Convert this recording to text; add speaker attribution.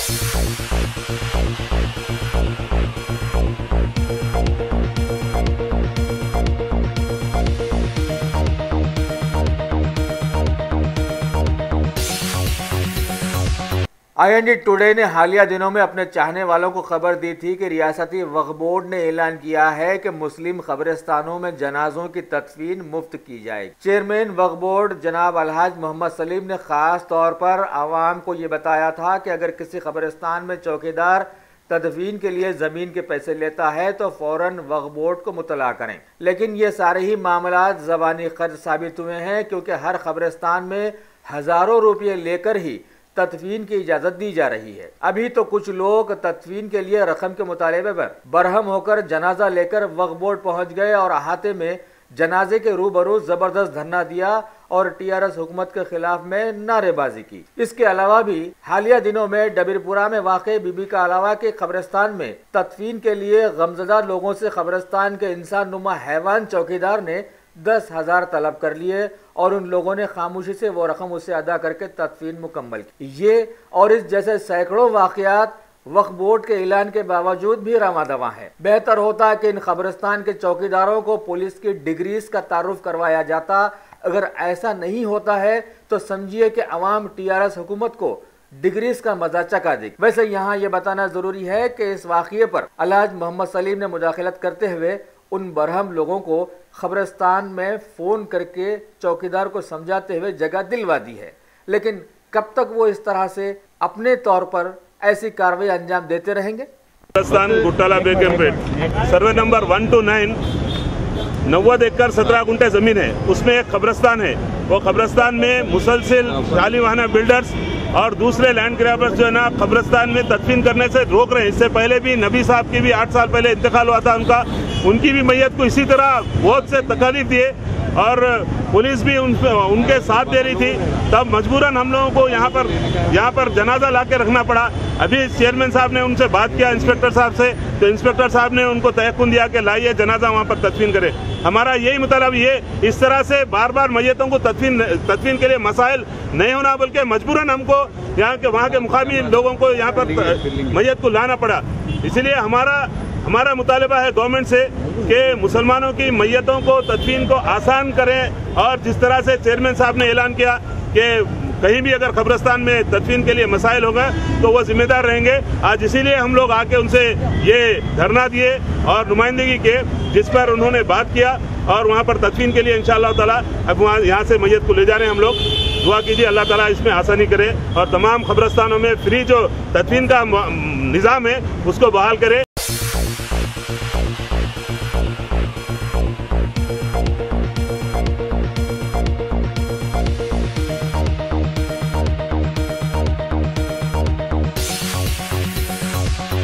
Speaker 1: IND today ने हालिया दिनों में अपने चाहने वालों को खबर दी थी कि रियासती वक्फ बोर्ड ने ऐलान किया है कि मुस्लिम कब्रिस्तानों में जनाजों की तदफीन मुफ्त की जाएगी। चेयरमैन वक्फ बोर्ड जनाब अलहाज मोहम्मद सलीम ने खास तौर पर आवाम को ये बताया था कि अगर किसी कब्रिस्तान में चौकीदार तदफीन के लिए ज़मीन के पैसे लेता है तो फ़ौरन वक्फ बोर्ड को मुतला करें। लेकिन ये सारे ही मामला ज़बानी खर्च साबित हुए हैं, क्योंकि हर कब्रिस्तान में हज़ारों रुपये लेकर ही तदफीन की इजाज़त दी जा रही है। अभी तो कुछ लोग तदफीन के लिए रकम के मुतालबे पर बरहम होकर जनाजा लेकर वक्फ बोर्ड पहुंच गए और अहाते में जनाजे के रूबरू जबरदस्त धरना दिया और TRS हुकूमत के खिलाफ में नारेबाजी की। इसके अलावा भी हालिया दिनों में डबीरपुरा में वाक़े बीबी का अलावा के कब्रिस्तान में तदफीन के लिए गमज़दा लोगों से कब्रिस्तान के इंसान नुमा हैवान चौकीदार ने 10,000 तलब कर लिए और उन लोगों ने खामोशी से वो रकम उसे अदा करके तदफीन मुकम्मल की। ये और इस जैसे सैकड़ों वाक़यात वक्फ बोर्ड के ऐलान के बावजूद भी रवादवा है। बेहतर होता कि इन कब्रिस्तान के चौकीदारों को पुलिस की डिग्रीज का तारुफ करवाया जाता। अगर ऐसा नहीं होता है तो समझिए कि अवाम TRS हुकूमत को डिग्रीज का मजा चखा देगी। वैसे यहाँ ये बताना जरूरी है कि इस वाक़ये पर अलहाज मोहम्मद सलीम ने मुदाखलत करते हुए उन बरहम लोगों को कब्रिस्तान में फ़ोन करके चौकीदार को समझाते हुए जगह दिलवा दी है, लेकिन कब तक वो इस तरह से अपने तौर पर ऐसी कार्रवाई अंजाम देते रहेंगे?
Speaker 2: कब्रिस्तान गुट्टाला बेगमपेट सर्वे नंबर 1 to 9 90 एकड़ 17 गुंठे जमीन है। उसमें एक कब्रिस्तान है। वो कब्रिस्तान में मुसलसिल तालिबाना बिल्डर्स और दूसरे लैंड ग्रैबर्स जो है ना कब्रिस्तान में तदफीन करने से रोक रहे हैं। इससे पहले भी नबी साहब की भी 8 साल पहले इंतकाल हुआ था उनकी भी मैयत को इसी तरह बहुत से तकलीफ दिए और पुलिस भी उनके साथ दे रही थी। तब मजबूरन हम लोगों को यहाँ पर जनाजा ला के रखना पड़ा। अभी चेयरमैन साहब ने उनसे बात किया इंस्पेक्टर साहब से, तो इंस्पेक्टर साहब ने उनको तयक्कुन दिया कि लाइए जनाजा वहाँ पर तदफीन करें। हमारा यही मतलब ये इस तरह से बार बार मैयतों को तदफीन के लिए मसाइल नहीं होना, बल्कि मजबूरन हमको वहाँ के मुकामी लोगों को यहाँ पर मैयत को लाना पड़ा। इसलिए हमारा मुतालबा है गवर्नमेंट से कि मुसलमानों की मैयतों को तदफीन को आसान करें और जिस तरह से चेयरमैन साहब ने ऐलान किया कि कहीं भी अगर कब्रिस्तान में तदफीन के लिए मसाइल होगा तो वो जिम्मेदार रहेंगे। आज इसीलिए हम लोग आके उनसे ये धरना दिए और नुमाइंदगी के, जिस पर उन्होंने बात किया और वहाँ पर तदफीन के लिए इंशाअल्लाह ताला अब वहाँ यहाँ से मैयत को ले जा रहे हैं हम लोग। दुआ कीजिए अल्लाह ताला इसमें आसानी करे और तमाम कब्रिस्तानों में फ्री जो तदफीन का निज़ाम है उसको बहाल करे।